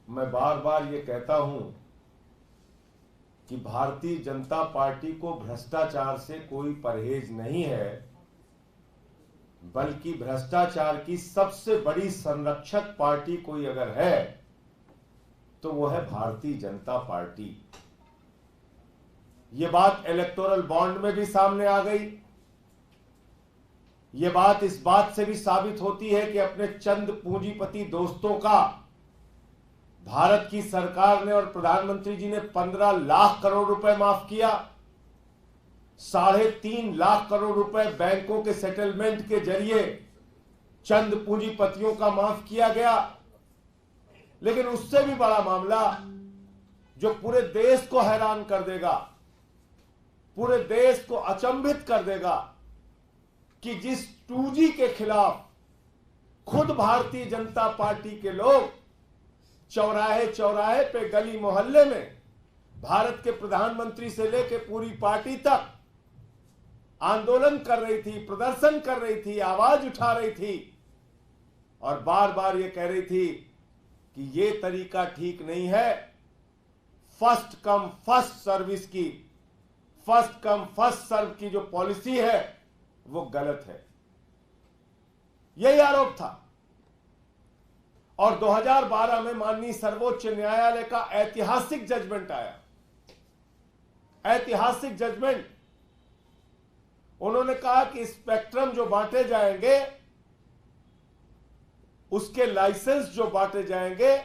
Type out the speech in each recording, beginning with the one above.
मैं बार बार ये कहता हूं कि भारतीय जनता पार्टी को भ्रष्टाचार से कोई परहेज नहीं है, बल्कि भ्रष्टाचार की सबसे बड़ी संरक्षक पार्टी कोई अगर है तो वो है भारतीय जनता पार्टी। ये बात इलेक्टोरल बॉन्ड में भी सामने आ गई। ये बात इस बात से भी साबित होती है कि अपने चंद पूंजीपति दोस्तों का भारत की सरकार ने और प्रधानमंत्री जी ने 15 लाख करोड़ रुपए माफ किया। 3.5 लाख करोड़ रुपए बैंकों के सेटलमेंट के जरिए चंद पूंजीपतियों का माफ किया गया। लेकिन उससे भी बड़ा मामला जो पूरे देश को हैरान कर देगा, पूरे देश को अचंभित कर देगा, कि जिस 2G के खिलाफ खुद भारतीय जनता पार्टी के लोग चौराहे चौराहे पे, गली मोहल्ले में भारत के प्रधानमंत्री से लेकर पूरी पार्टी तक आंदोलन कर रही थी, प्रदर्शन कर रही थी, आवाज उठा रही थी और बार बार ये कह रही थी कि ये तरीका ठीक नहीं है। फर्स्ट कम फर्स्ट सर्विस की, फर्स्ट कम फर्स्ट सर्व की जो पॉलिसी है वो गलत है, यही आरोप था। और 2012 में माननीय सर्वोच्च न्यायालय का ऐतिहासिक जजमेंट आया, ऐतिहासिक जजमेंट। उन्होंने कहा कि स्पेक्ट्रम जो बांटे जाएंगे, उसके लाइसेंस जो बांटे जाएंगे,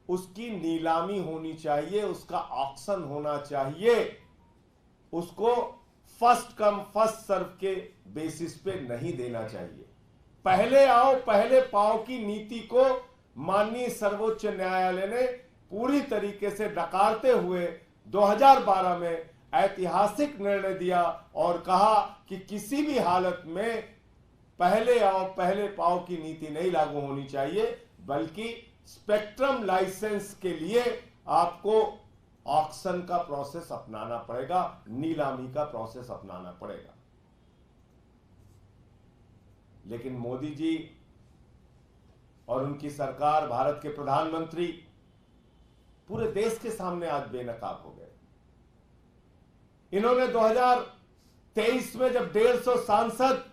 उसकी नीलामी होनी चाहिए, उसका ऑक्शन होना चाहिए, उसको फर्स्ट कम फर्स्ट सर्व के बेसिस पे नहीं देना चाहिए। पहले आओ पहले पाओ की नीति को माननीय सर्वोच्च न्यायालय ने पूरी तरीके से नकारते हुए 2012 में ऐतिहासिक निर्णय दिया और कहा कि किसी भी हालत में पहले आओ पहले पाओ की नीति नहीं लागू होनी चाहिए, बल्कि स्पेक्ट्रम लाइसेंस के लिए आपको ऑक्शन का प्रोसेस अपनाना पड़ेगा, नीलामी का प्रोसेस अपनाना पड़ेगा। लेकिन मोदी जी और उनकी सरकार, भारत के प्रधानमंत्री पूरे देश के सामने आज बेनकाब हो गए। इन्होंने 2023 में जब 150 सांसद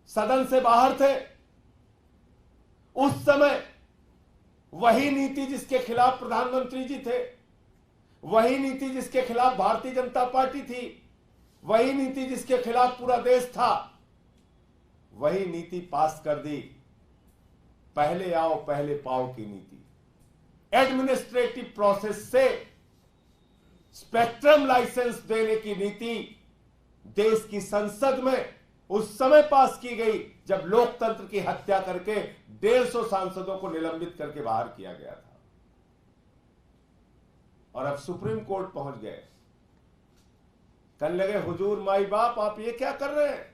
सदन से बाहर थे, उस समय वही नीति जिसके खिलाफ प्रधानमंत्री जी थे, वही नीति जिसके खिलाफ भारतीय जनता पार्टी थी, वही नीति जिसके खिलाफ पूरा देश था, वही नीति पास कर दी। पहले आओ पहले पाओ की नीति, एडमिनिस्ट्रेटिव प्रोसेस से स्पेक्ट्रम लाइसेंस देने की नीति देश की संसद में उस समय पास की गई जब लोकतंत्र की हत्या करके 150 सांसदों को निलंबित करके बाहर किया गया था। और अब सुप्रीम कोर्ट पहुंच गए। कहने लगे, हुजूर माई बाप, आप ये क्या कर रहे हैं?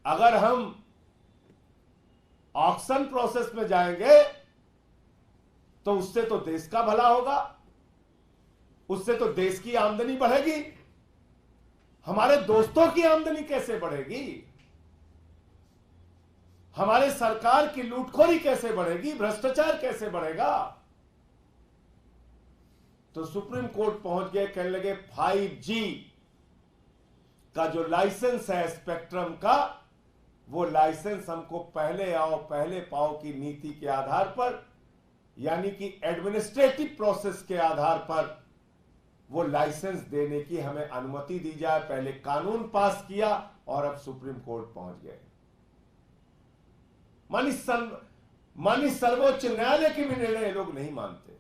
अगर हम ऑक्शन प्रोसेस में जाएंगे तो उससे तो देश का भला होगा, उससे तो देश की आमदनी बढ़ेगी, हमारे दोस्तों की आमदनी कैसे बढ़ेगी, हमारे सरकार की लूटखोरी कैसे बढ़ेगी, भ्रष्टाचार कैसे बढ़ेगा? तो सुप्रीम कोर्ट पहुंच गए। कहने लगे 5G का जो लाइसेंस है स्पेक्ट्रम का, वो लाइसेंस हमको पहले आओ पहले पाओ की नीति के आधार पर, यानी कि एडमिनिस्ट्रेटिव प्रोसेस के आधार पर वो लाइसेंस देने की हमें अनुमति दी जाए। पहले कानून पास किया और अब सुप्रीम कोर्ट पहुंच गए। मानी सर्वोच्च न्यायालय के भी निर्णय लोग नहीं मानते।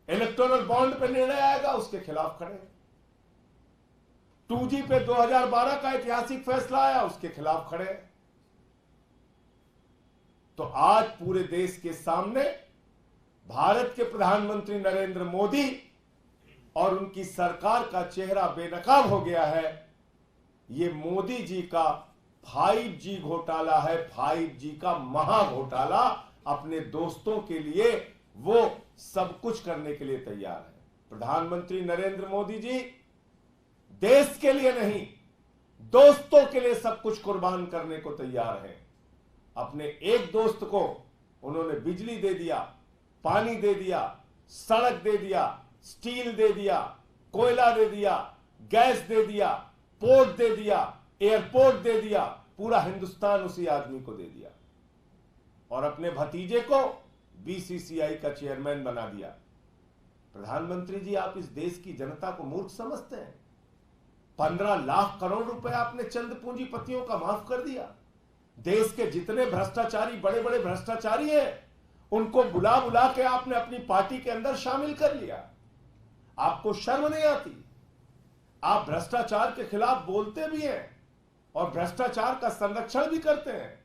इलेक्टोरल बॉन्ड पे निर्णय आएगा, उसके खिलाफ खड़े। 2G पे 2012 का ऐतिहासिक फैसला आया, उसके खिलाफ खड़े। तो आज पूरे देश के सामने भारत के प्रधानमंत्री नरेंद्र मोदी और उनकी सरकार का चेहरा बेनकाब हो गया है। ये मोदी जी का 5G घोटाला है, 5G का महा घोटाला। अपने दोस्तों के लिए वो सब कुछ करने के लिए तैयार है। प्रधानमंत्री नरेंद्र मोदी जी देश के लिए नहीं, दोस्तों के लिए सब कुछ कुर्बान करने को तैयार है। अपने एक दोस्त को उन्होंने बिजली दे दिया, पानी दे दिया, सड़क दे दिया, स्टील दे दिया, कोयला दे दिया, गैस दे दिया, पोर्ट दे दिया, एयरपोर्ट दे दिया, पूरा हिंदुस्तान उसी आदमी को दे दिया और अपने भतीजे को बीसीसीआई का चेयरमैन बना दिया। प्रधानमंत्री जी, आप इस देश की जनता को मूर्ख समझते हैं? 15 लाख करोड़ रुपए आपने चंद पूंजीपतियों का माफ कर दिया। देश के जितने भ्रष्टाचारी, बड़े बड़े भ्रष्टाचारी हैं, उनको बुला बुला के आपने अपनी पार्टी के अंदर शामिल कर लिया। आपको शर्म नहीं आती? आप भ्रष्टाचार के खिलाफ बोलते भी हैं और भ्रष्टाचार का संरक्षण भी करते हैं,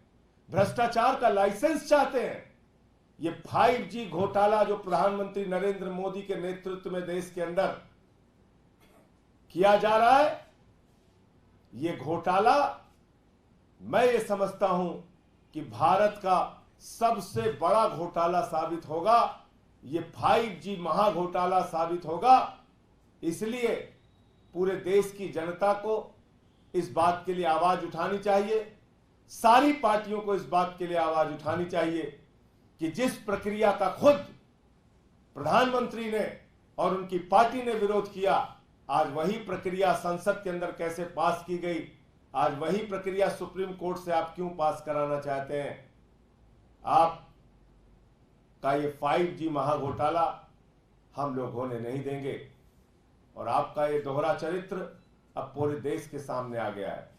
भ्रष्टाचार का लाइसेंस चाहते हैं। ये 5G घोटाला जो प्रधानमंत्री नरेंद्र मोदी के नेतृत्व में देश के अंदर किया जा रहा है, ये घोटाला मैं ये समझता हूं कि भारत का सबसे बड़ा घोटाला साबित होगा। ये 5G महाघोटाला साबित होगा। इसलिए पूरे देश की जनता को इस बात के लिए आवाज उठानी चाहिए, सारी पार्टियों को इस बात के लिए आवाज उठानी चाहिए कि जिस प्रक्रिया का खुद प्रधानमंत्री ने और उनकी पार्टी ने विरोध किया, आज वही प्रक्रिया संसद के अंदर कैसे पास की गई, आज वही प्रक्रिया सुप्रीम कोर्ट से आप क्यों पास कराना चाहते हैं? आप का ये 5G महाघोटाला हम लोग होने नहीं देंगे और आपका ये दोहरा चरित्र अब पूरे देश के सामने आ गया है।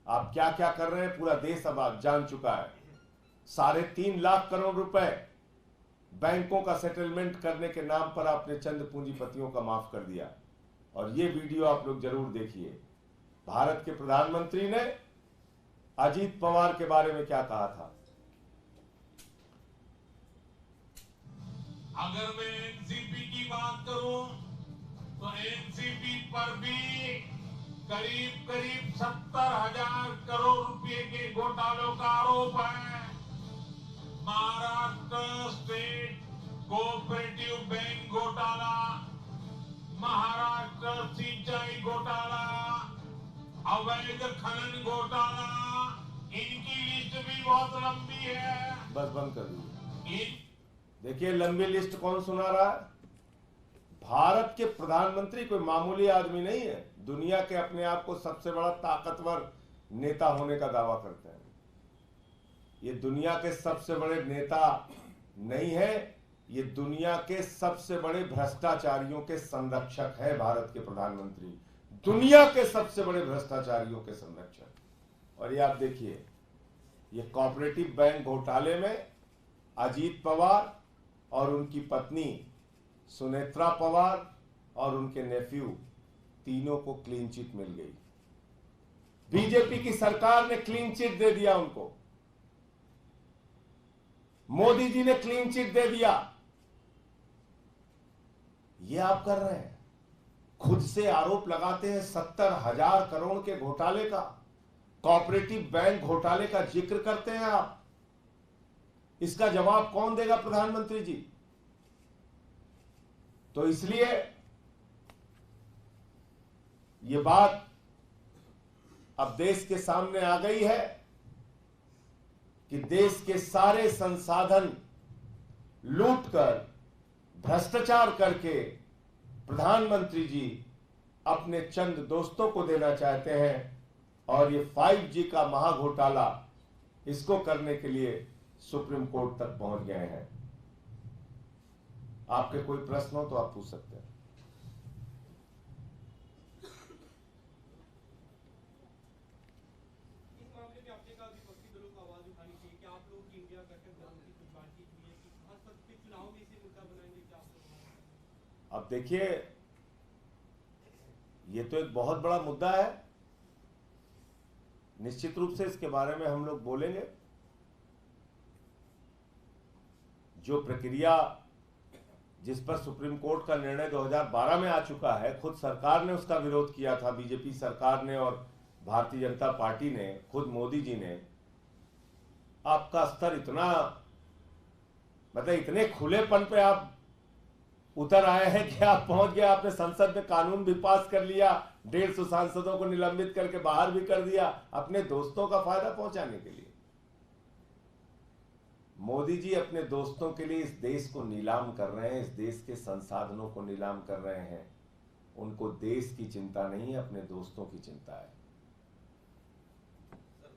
आप क्या क्या कर रहे हैं पूरा देश अब आप जान चुका है। 3.5 लाख करोड़ रुपए बैंकों का सेटलमेंट करने के नाम पर आपने चंद पूंजीपतियों का माफ कर दिया और ये वीडियो आप लोग जरूर देखिए। भारत के प्रधानमंत्री ने अजीत पवार के बारे में क्या कहा था? अगर मैं एनसीपी की बात करूं तो एनसीपी पर भी करीब 70,000 करोड़ रुपए के घोटालों का आरोप है। महाराष्ट्र स्टेट कोऑपरेटिव बैंक घोटाला, महाराष्ट्र सिंचाई घोटाला, अवैध खनन घोटाला, इनकी लिस्ट भी बहुत लंबी है। बस बंद कर दीजिए। देखिए लंबी लिस्ट कौन सुना रहा है? भारत के प्रधानमंत्री कोई मामूली आदमी नहीं है। दुनिया के अपने आप को सबसे बड़ा ताकतवर नेता होने का दावा करते हैं। ये दुनिया के सबसे बड़े नेता नहीं है, ये दुनिया के सबसे बड़े भ्रष्टाचारियों के संरक्षक है। भारत के प्रधानमंत्री दुनिया के सबसे बड़े भ्रष्टाचारियों के संरक्षक। और ये आप देखिए, ये कोऑपरेटिव बैंक घोटाले में अजीत पवार और उनकी पत्नी सुनेत्रा पवार और उनके नेफ्यू तीनों को क्लीन चिट मिल गई। बीजेपी की सरकार ने क्लीन चिट दे दिया उनको, मोदी जी ने क्लीन चिट दे दिया। ये आप कर रहे हैं, खुद से आरोप लगाते हैं 70,000 करोड़ के घोटाले का, कोऑपरेटिव बैंक घोटाले का जिक्र करते हैं आप। इसका जवाब कौन देगा? प्रधानमंत्री जी। तो इसलिए ये बात अब देश के सामने आ गई है कि देश के सारे संसाधन लूटकर, भ्रष्टाचार करके प्रधानमंत्री जी अपने चंद दोस्तों को देना चाहते हैं और ये 5G का महाघोटाला, इसको करने के लिए सुप्रीम कोर्ट तक पहुंच गए हैं। आपके कोई प्रश्न हो तो आप पूछ सकते हैं। इस मामले में आपने कहा विपक्षी दलों को आवाज उठानी चाहिए। क्या आप लोग इंडिया गठबंधन की कुछ बातचीत हुई है कि संसद के चुनाव में इसे मुद्दा बनाएंगे? क्या आप लोग? अब देखिए, ये तो एक बहुत बड़ा मुद्दा है। निश्चित रूप से इसके बारे में हम लोग बोलेंगे। जो प्रक्रिया जिस पर सुप्रीम कोर्ट का निर्णय 2012 में आ चुका है, खुद सरकार ने उसका विरोध किया था, बीजेपी सरकार ने और भारतीय जनता पार्टी ने, खुद मोदी जी ने। आपका स्तर इतना, मतलब इतने खुलेपन पे आप उतर आए हैं कि आप पहुंच गए, आपने संसद में कानून भी पास कर लिया, 150 सांसदों को निलंबित करके बाहर भी कर दिया अपने दोस्तों का फायदा पहुंचाने के लिए। मोदी जी अपने दोस्तों के लिए इस देश को नीलाम कर रहे हैं, इस देश के संसाधनों को नीलाम कर रहे हैं। उनको देश की चिंता नहीं है, अपने दोस्तों की चिंता है। सर,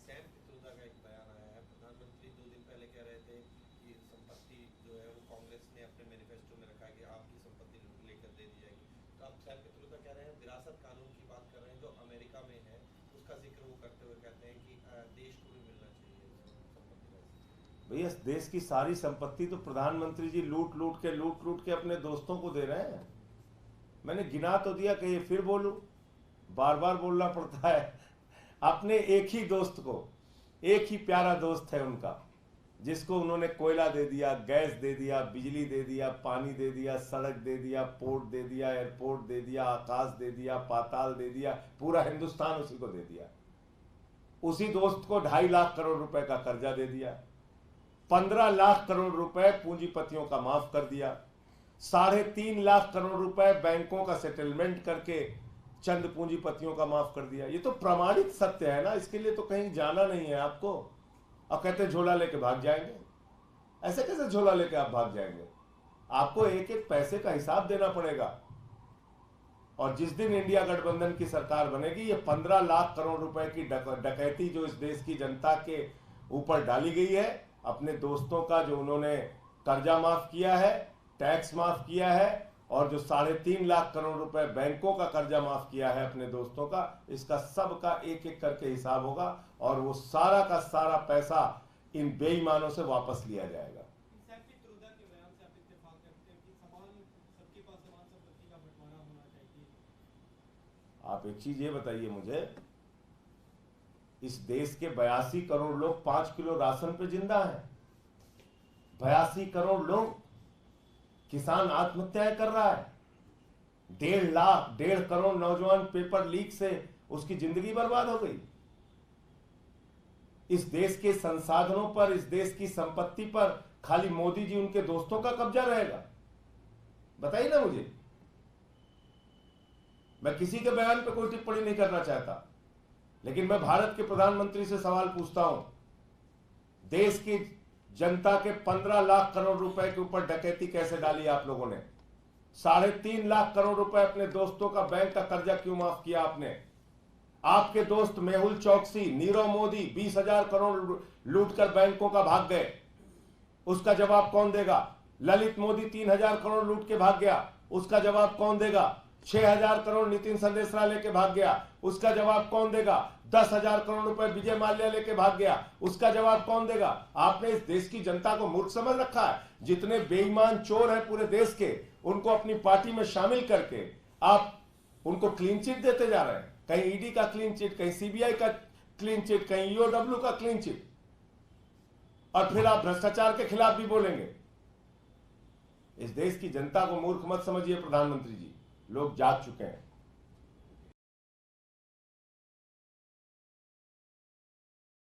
सैम पित्रोदा का एक बयान आया है। प्रधानमंत्री 2 दिन पहले कह रहे थे कि संपत्ति जो है वो कांग्रेस ने अपने मैनिफेस्टो में रखा है कि आपकी संपत्ति लेकर दे दी जाएगी। तो आप सैम पित्रोदा कह रहे हैं विरासत कानून की बात कर रहे हैं जो अमेरिका में है, उसका जिक्र वो करते हुए कहते हैं कि देश को भी मिलना चाहिए संपत्ति। भैया इस देश की सारी संपत्ति तो प्रधानमंत्री जी लूट लूट के अपने दोस्तों को दे रहे हैं। मैंने गिना तो दिया, कि ये फिर बोलूं, बार बार बोलना पड़ता है। अपने एक ही दोस्त को, एक ही प्यारा दोस्त है उनका, जिसको उन्होंने कोयला दे दिया, गैस दे दिया, बिजली दे दिया, पानी दे दिया, सड़क दे दिया, पोर्ट दे दिया, एयरपोर्ट दे दिया, आकाश दे दिया, पाताल दे दिया, पूरा हिंदुस्तान उसी को दे दिया। उसी दोस्त को 2.5 लाख करोड़ रुपए का कर्जा दे दिया, 15 लाख करोड़ रुपए पूंजीपतियों का माफ कर दिया, 3.5 लाख करोड़ रुपए बैंकों का सेटलमेंट करके चंद पूंजीपतियों का माफ कर दिया। ये तो प्रमाणित सत्य है ना, इसके लिए तो कहीं जाना नहीं है आपको। और कहते झोला लेके भाग जाएंगे। ऐसे कैसे झोला लेके आप भाग जाएंगे? आपको एक एक पैसे का हिसाब देना पड़ेगा। और जिस दिन इंडिया गठबंधन की सरकार बनेगी, ये 15 लाख करोड़ रुपए की डकैती जो इस देश की जनता के ऊपर डाली गई है, अपने दोस्तों का जो उन्होंने कर्जा माफ किया है, टैक्स माफ किया है, और जो 3.5 लाख करोड़ रुपए बैंकों का कर्जा माफ किया है अपने दोस्तों का, इसका सब का एक एक करके हिसाब होगा और वो सारा का सारा पैसा इन बेईमानों से वापस लिया जाएगा। सैम पित्रोदा के बयान से आप इत्तेफाक करते हैं कि सबके पास समान संपत्ति का बंटवारा होना चाहिए। आप एक चीज ये बताइए मुझे, इस देश के 82 करोड़ लोग 5 किलो राशन पे जिंदा हैं। 82 करोड़ लोग, किसान आत्महत्याएं कर रहा है, 1.5 करोड़ नौजवान पेपर लीक से उसकी जिंदगी बर्बाद हो गई। इस देश के संसाधनों पर, इस देश की संपत्ति पर खाली मोदी जी उनके दोस्तों का कब्जा रहेगा? बताइए ना मुझे। मैं किसी के बयान पर कोई टिप्पणी नहीं करना चाहता, लेकिन मैं भारत के प्रधानमंत्री से सवाल पूछता हूं, देश की जनता के 15 लाख करोड़ रुपए के ऊपर डकैती कैसे डाली आप लोगों ने? 3.5 लाख करोड़ रुपए अपने दोस्तों का बैंक का कर्जा क्यों माफ किया आपने? आपके दोस्त मेहुल चौकसी, नीरव मोदी 20,000 करोड़ लूटकर बैंकों का भाग गए, उसका जवाब कौन देगा? ललित मोदी 3,000 करोड़ लूट के भाग गया, उसका जवाब कौन देगा? 6,000 करोड़ नितिन संदेशरा लेके भाग गया, उसका जवाब कौन देगा? 10,000 करोड़ रुपए विजय माल्या लेके भाग गया, उसका जवाब कौन देगा? आपने इस देश की जनता को मूर्ख समझ रखा है। जितने बेईमान चोर हैं पूरे देश के, उनको अपनी पार्टी में शामिल करके आप उनको क्लीन चिट देते जा रहे हैं। कहीं ईडी का क्लीन चिट, कहीं सीबीआई का क्लीन चिट, कहीं ईओडब्ल्यू का क्लीन चिट, और फिर आप भ्रष्टाचार के खिलाफ भी बोलेंगे। इस देश की जनता को मूर्ख मत समझिए प्रधानमंत्री जी, लोग जाग चुके हैं।